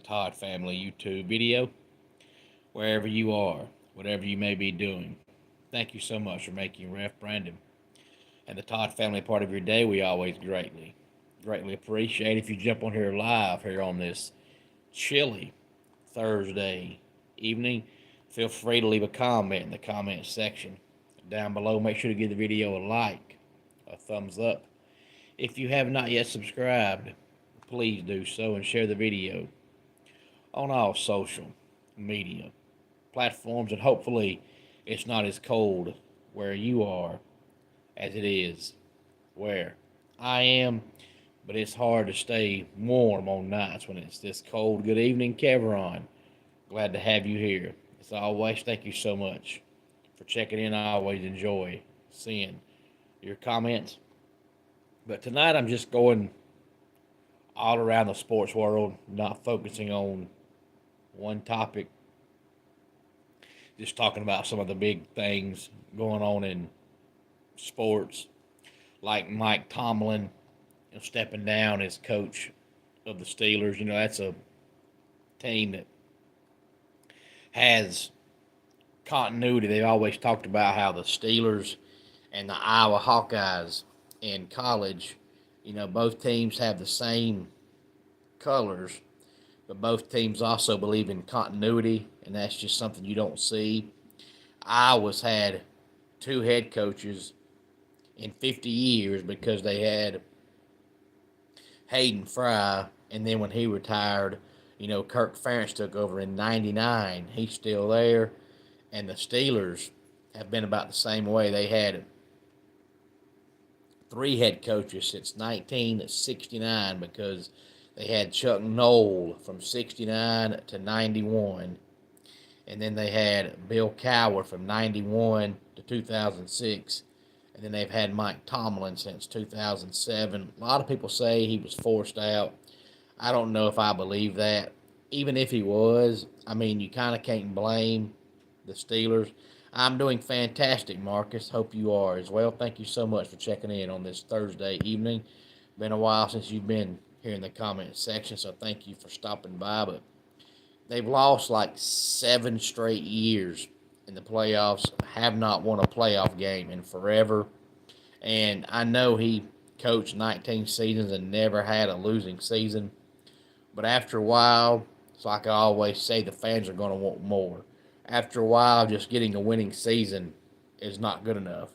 Todd Family YouTube video, wherever you are, whatever you may be doing. Thank you so much for making Ref Brandon and the Todd Family part of your day. We always greatly appreciate if you jump on here live here on this chilly Thursday evening. Feel free to leave a comment in the comment section down below. Make sure to give the video a like, a thumbs up. If you have not yet subscribed, please do so and share the video on all social media platforms. And hopefully, it's not as cold where you are as it is where I am. But it's hard to stay warm on nights when it's this cold. Good evening, Kevron. Glad to have you here. As always, thank you so much for checking in. I always enjoy seeing your comments. But tonight I'm just going all around the sports world, not focusing on one topic, just talking about some of the big things going on in sports, like Mike Tomlin stepping down as coach of the Steelers. That's a team that has continuity. They've always talked about how the Steelers and the Iowa Hawkeyes in college, both teams have the same colors, but both teams also believe in continuity, and that's just something you don't see. Iowa's had two head coaches in 50 years because they had Hayden Fry, and then when he retired, Kirk Ferentz took over in '99. He's still there, and the Steelers have been about the same way. They had three head coaches since 1969 because they had Chuck Noll from 69 to 91, and then they had Bill Cowher from 91 to 2006, and then they've had Mike Tomlin since 2007. A lot of people say he was forced out. I don't know if I believe that. Even if he was, you kind of can't blame the Steelers. I'm doing fantastic, Marcus. Hope you are as well. Thank you so much for checking in on this Thursday evening. Been a while since you've been here in the comment section, so thank you for stopping by. But they've lost like 7 straight years in the playoffs, have not won a playoff game in forever. And I know he coached 19 seasons and never had a losing season. But after a while, it's like I always say, the fans are going to want more. After a while, just getting a winning season is not good enough.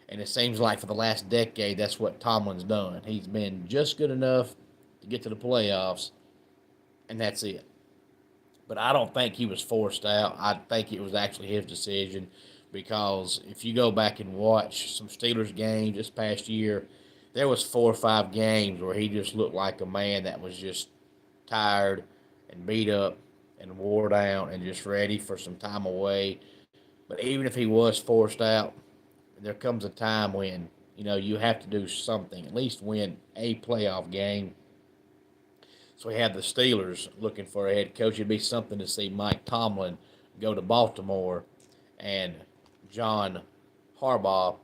And it seems like for the last decade, that's what Tomlin's done. He's been just good enough to get to the playoffs, and that's it. But I don't think he was forced out. I think it was actually his decision, because if you go back and watch some Steelers games this past year, there was 4 or 5 games where he just looked like a man that was just tired and beat up and wore down and just ready for some time away. But even if he was forced out, there comes a time when, you have to do something, at least win a playoff game. So we have the Steelers looking for a head coach. It'd be something to see Mike Tomlin go to Baltimore and John Harbaugh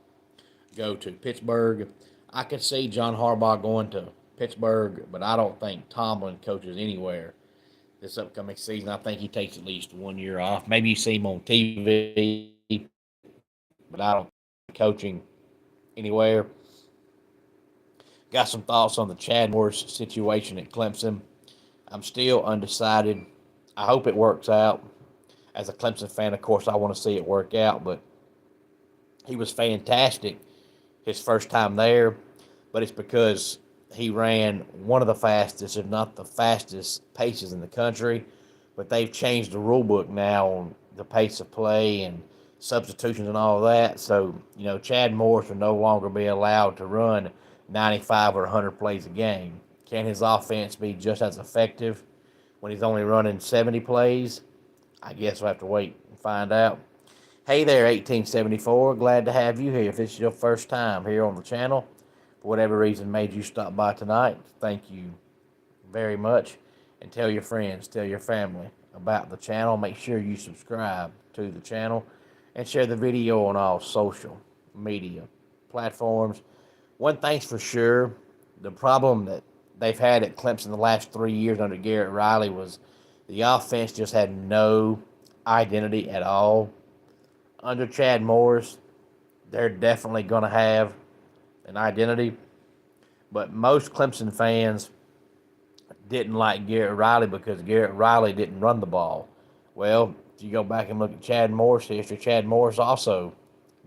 go to Pittsburgh. I could see John Harbaugh going to Pittsburgh, but I don't think Tomlin coaches anywhere this upcoming season. I think he takes at least 1 year off. Maybe you see him on TV, but I don't think coaching anywhere. Got some thoughts on the Chad Morris situation at Clemson. I'm still undecided. I hope it works out. As a Clemson fan, of course, I want to see it work out, but he was fantastic his first time there, but it's because he ran one of the fastest, if not the fastest, paces in the country. But they've changed the rule book now on the pace of play and substitutions and all of that. So, Chad Morris will no longer be allowed to run 95 or 100 plays a game. Can his offense be just as effective when he's only running 70 plays? I guess we'll have to wait and find out. Hey there, 1874. Glad to have you here. If this is your first time here on the channel, for whatever reason made you stop by tonight, thank you very much. And tell your friends, tell your family about the channel. Make sure you subscribe to the channel and share the video on all social media platforms. One thing's for sure, the problem that they've had at Clemson the last 3 years under Garrett Riley was The offense just had no identity at all. Under Chad Morris, they're definitely going to have an identity. But most Clemson fans didn't like Garrett Riley because Garrett Riley didn't run the ball. Well, if you go back and look at Chad Morris' history, Chad Morris also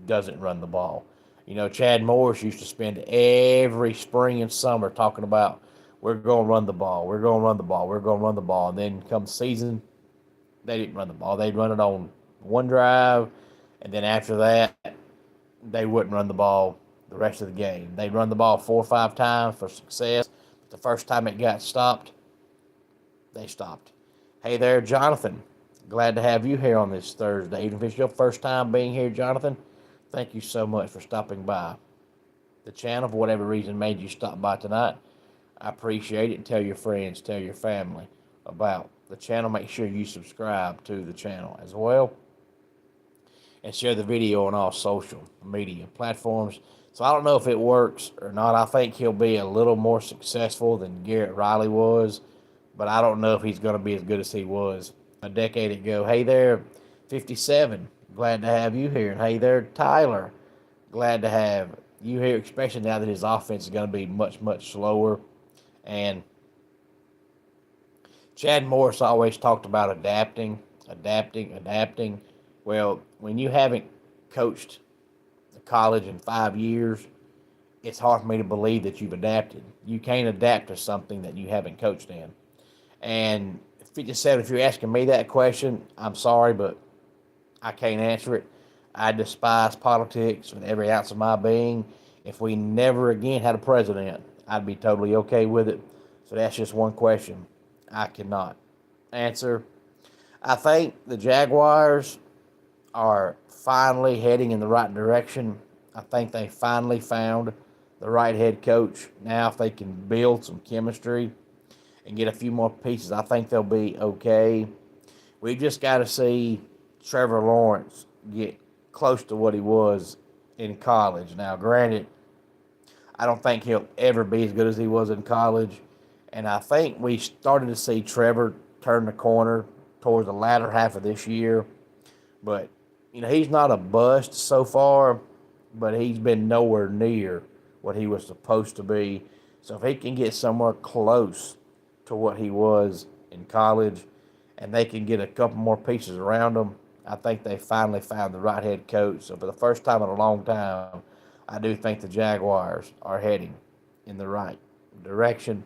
doesn't run the ball. You know, Chad Morris used to spend every spring and summer talking about we're going to run the ball, we're going to run the ball, we're going to run the ball. And then come season, they didn't run the ball. They'd run it on one drive, and then after that, they wouldn't run the ball the rest of the game. They'd run the ball 4 or 5 times for success. But the first time it got stopped, they stopped. Hey there, Jonathan. Glad to have you here on this Thursday. Even if it's your first time being here, Jonathan, thank you so much for stopping by the channel for whatever reason made you stop by tonight. I appreciate it. And tell your friends, tell your family about the channel. Make sure you subscribe to the channel as well. And share the video on all social media platforms. So I don't know if it works or not. I think he'll be a little more successful than Garrett Riley was, but I don't know if he's going to be as good as he was a decade ago. Hey there, 57. Glad to have you here. And hey there, Tyler. Glad to have you here, especially now that his offense is going to be much, much slower. And Chad Morris always talked about adapting. Well, when you haven't coached the college in 5 years, it's hard for me to believe that you've adapted. You can't adapt to something that you haven't coached in. And 57, if you're asking me that question, I'm sorry, but I can't answer it. I despise politics with every ounce of my being. If we never again had a president, I'd be totally okay with it. So that's just one question I cannot answer. I think the Jaguars are finally heading in the right direction. I think they finally found the right head coach. Now, if they can build some chemistry and get a few more pieces, I think they'll be okay. We've just got to see Trevor Lawrence get close to what he was in college. Now, granted, I don't think he'll ever be as good as he was in college. And I think we started to see Trevor turn the corner towards the latter half of this year. But, you know, he's not a bust so far, but he's been nowhere near what he was supposed to be. So if he can get somewhere close to what he was in college and they can get a couple more pieces around him, I think they finally found the right head coach. So for the first time in a long time, I do think the Jaguars are heading in the right direction.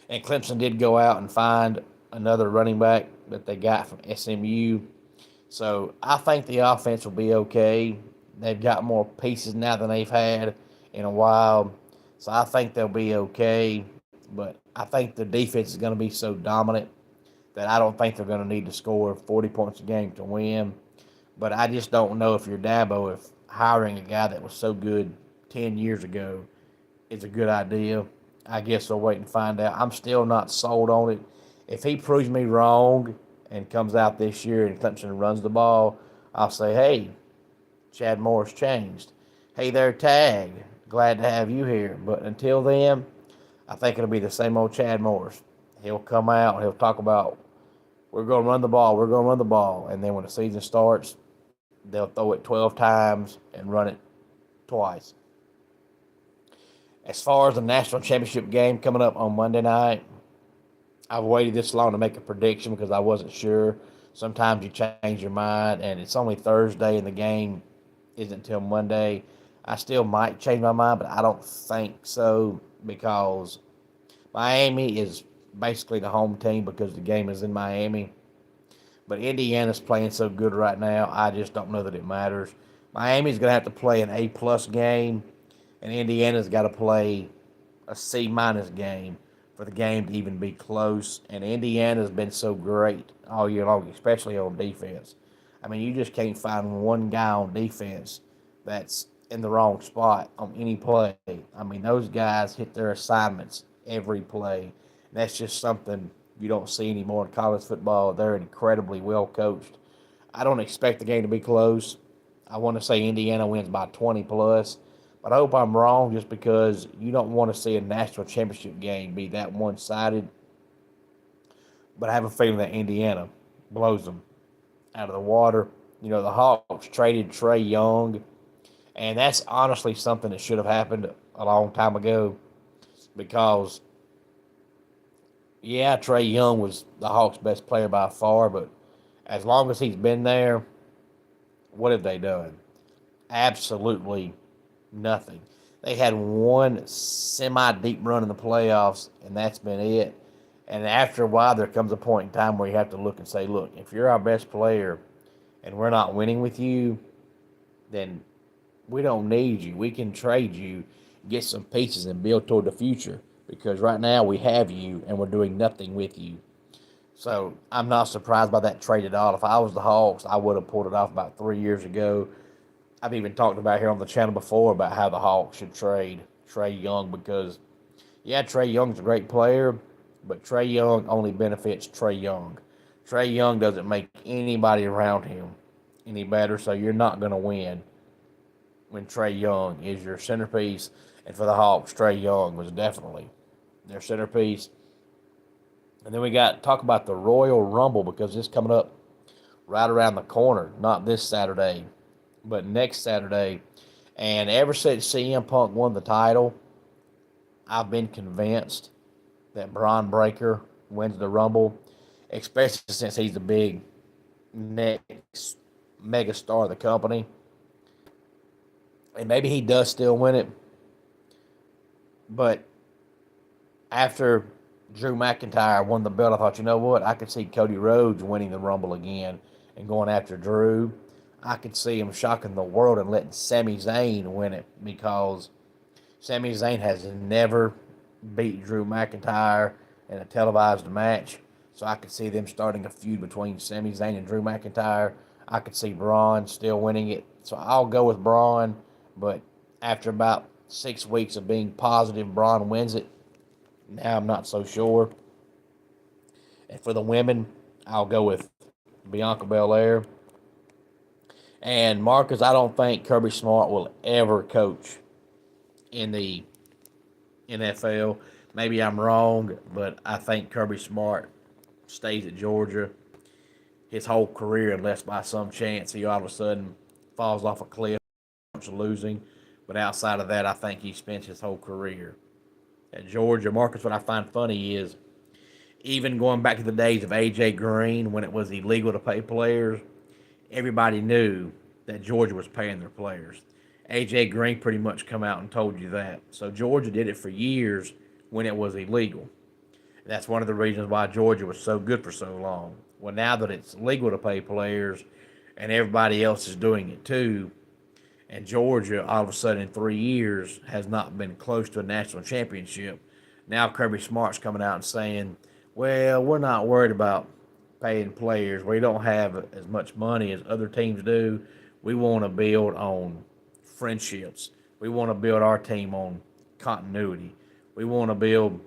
And Clemson did go out and find another running back that they got from SMU. So I think the offense will be okay. They've got more pieces now than they've had in a while. So I think they'll be okay. But I think the defense is going to be so dominant that I don't think they're going to need to score 40 points a game to win. But I just don't know if you're Dabo, if hiring a guy that was so good 10 years ago is a good idea. I guess we'll wait and find out. I'm still not sold on it. If he proves me wrong and comes out this year and Clemson runs the ball, I'll say, hey, Chad Morris changed. Hey there, Tag. Glad to have you here. But until then, I think it'll be the same old Chad Morris. He'll come out and he'll talk about, we're going to run the ball, we're going to run the ball. And then when the season starts, they'll throw it 12 times and run it twice. As far as the national championship game coming up on Monday night, I've waited this long to make a prediction because I wasn't sure. Sometimes you change your mind, and it's only Thursday, and the game isn't until Monday. I still might change my mind, but I don't think so because Miami is basically the home team because the game is in Miami. But Indiana's playing so good right now, I just don't know that it matters. Miami's going to have to play an A-plus game, and Indiana's got to play a C-minus game for the game to even be close. And Indiana's been so great all year long, especially on defense. I mean, you just can't find one guy on defense that's in the wrong spot on any play. I mean, those guys hit their assignments every play. And that's just something you don't see anymore in college football. They're incredibly well coached. I don't expect the game to be close. I want to say Indiana wins by 20 plus. But I hope I'm wrong just because you don't want to see a national championship game be that one-sided. but I have a feeling that Indiana blows them out of the water. The Hawks traded Trey Young, and that's honestly something that should have happened a long time ago because, yeah, Trey Young was the Hawks' best player by far, but as long as he's been there, what have they done? Absolutely nothing. They had one semi deep run in the playoffs, and that's been it. And after a while, there comes a point in time where you have to look and say, look, if you're our best player and we're not winning with you, then we don't need you. We can trade you, get some pieces, and build toward the future. Because right now we have you and we're doing nothing with you. So I'm not surprised by that trade at all. If I was the Hawks, I would have pulled it off about 3 years ago. I've even talked about here on the channel before about how the Hawks should trade Trey Young because, yeah, Trey Young's a great player, but Trey Young only benefits Trey Young. Trey Young doesn't make anybody around him any better, so you're not going to win when Trey Young is your centerpiece. And for the Hawks, Trey Young was definitely their centerpiece. And then we got talk about the Royal Rumble because it's coming up right around the corner. Not this Saturday, but next Saturday. And ever since CM Punk won the title, I've been convinced that Braun Breaker wins the Rumble, especially since he's the big next mega star of the company. And maybe he does still win it. But after Drew McIntyre won the belt, I thought, you know what? I could see Cody Rhodes winning the Rumble again and going after Drew. I could see him shocking the world and letting Sami Zayn win it because Sami Zayn has never beat Drew McIntyre in a televised match. So I could see them starting a feud between Sami Zayn and Drew McIntyre. I could see Braun still winning it. So I'll go with Braun. But after about 6 weeks of being positive, Braun wins it. Now I'm not so sure. And for the women, I'll go with Bianca Belair. And Marcus, I don't think Kirby Smart will ever coach in the NFL. Maybe I'm wrong, but I think Kirby Smart stays at Georgia his whole career unless by some chance he all of a sudden falls off a cliff losing. But outside of that, I think he spends his whole career at Georgia. Marcus, what I find funny is even going back to the days of A.J. Green when it was illegal to pay players, everybody knew that Georgia was paying their players. A.J. Green pretty much come out and told you that. So Georgia did it for years when it was illegal. That's one of the reasons why Georgia was so good for so long. Well, now that it's legal to pay players and everybody else is doing it too, and Georgia, all of a sudden in 3 years, has not been close to a national championship, now Kirby Smart's coming out and saying, well, we're not worried about paying players. We don't have as much money as other teams do. We want to build on friendships. We want to build our team on continuity. We want to build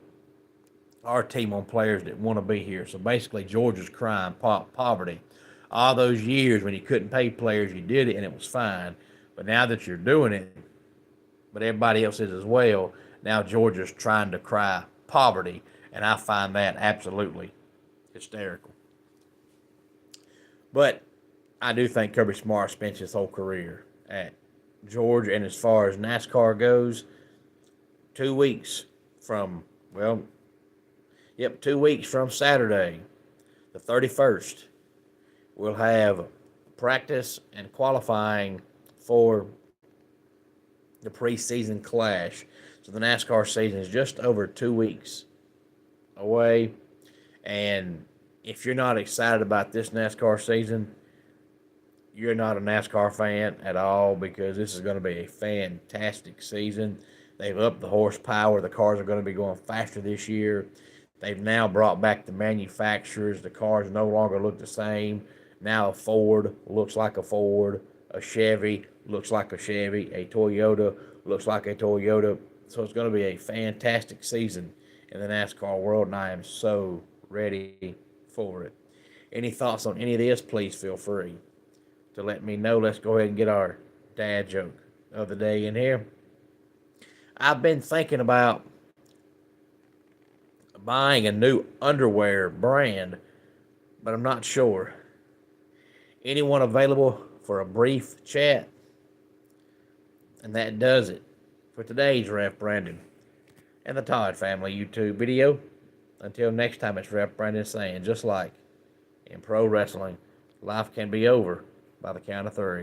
our team on players that want to be here. So basically, Georgia's crying poverty. All those years when you couldn't pay players, you did it and it was fine. But now that you're doing it, but everybody else is as well, now Georgia's trying to cry poverty. And I find that absolutely hysterical. But I do think Kirby Smart spent his whole career at Georgia. And as far as NASCAR goes, 2 weeks from, 2 weeks from Saturday, the 31st, we'll have practice and qualifying for the preseason clash. So the NASCAR season is just over 2 weeks away. And if you're not excited about this NASCAR season, you're not a NASCAR fan at all because this is going to be a fantastic season. They've upped the horsepower. The cars are going to be going faster this year. They've now brought back the manufacturers. The cars no longer look the same. Now a Ford looks like a Ford. A Chevy looks like a Chevy. A Toyota looks like a Toyota. So it's going to be a fantastic season in the NASCAR world, and I am so ready for it. Any thoughts on any of this, please feel free to let me know. Let's go ahead and get our dad joke of the day in here. I've been thinking about buying a new underwear brand, but I'm not sure. Anyone available for a brief chat? And that does it for today's Ref Brandon and the Todd Family YouTube video. Until next time, it's Ref Brandon saying, just like in pro wrestling, life can be over by the count of three.